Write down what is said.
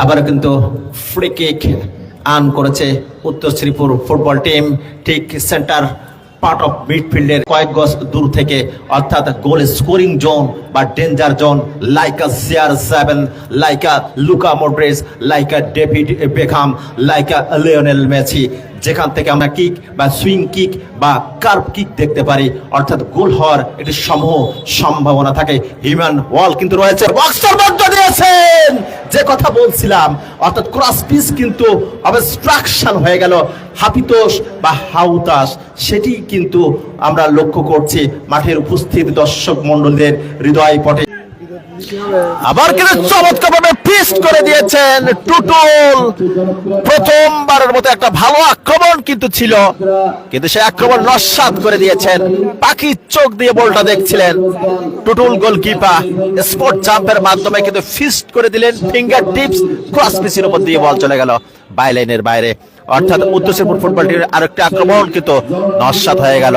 আবার কিন্তু free kick আর্ন করেছে উত্তর শ্রীপুর ফুটবল টিম, ঠিক সেন্টার পার্ট অফ মিডফিল্ডের কয়েক গজ দূর থেকে, অর্থাৎ গোল স্কোরিং জোন বা danger zone, like a CR7, like a Luka Modric, like a David Beckham, like a Lionel Messi, যেখান থেকে আমরা কিক বা সুইং কিক বা কার্ভ কিক দেখতে পারি, অর্থাৎ গোল হওয়ার একটি সমূহ সম্ভাবনা থাকে। হিউম্যান ওয়াল কিন্তু রয়েছে, বক্সের মধ্যে দিয়েছেন, যে কথা বলছিলাম, অর্থাৎ ক্রস পিস কিন্তু অবস্ট্রাকশন হয়ে গেল, হাপিতোষ বা হাউতাস, সেটি কিন্তু আমরা লক্ষ্য করছি মাঠের উপস্থিত দর্শক মণ্ডলীদের হৃদয় পটে। আবার কিন্তু চমৎকারভাবে ফিস্ট করে দিয়েছেন টুটুল। প্রথমবারের মতো একটা ভালো আক্রমণ কিন্তু ছিল, কিন্তু সেই আক্রমণ নস্যাৎ করে দিয়েছেন। পাখির চোখ দিয়ে বলটা দেখছিলেন টুটুল গোলকিপার, স্পট জাম্পের মাধ্যমে কিন্তু ফিস্ট করে দিলেন। ফিঙ্গার টিপস ক্রস পিসের উপর দিয়ে বল চলে গেল বাইলাইনের বাইরে, অর্থাৎ উত্তর শ্রীপুর ফুটবল টিমের আরেকটি আক্রমণ কিন্তু নস্যাৎ হয়ে গেল।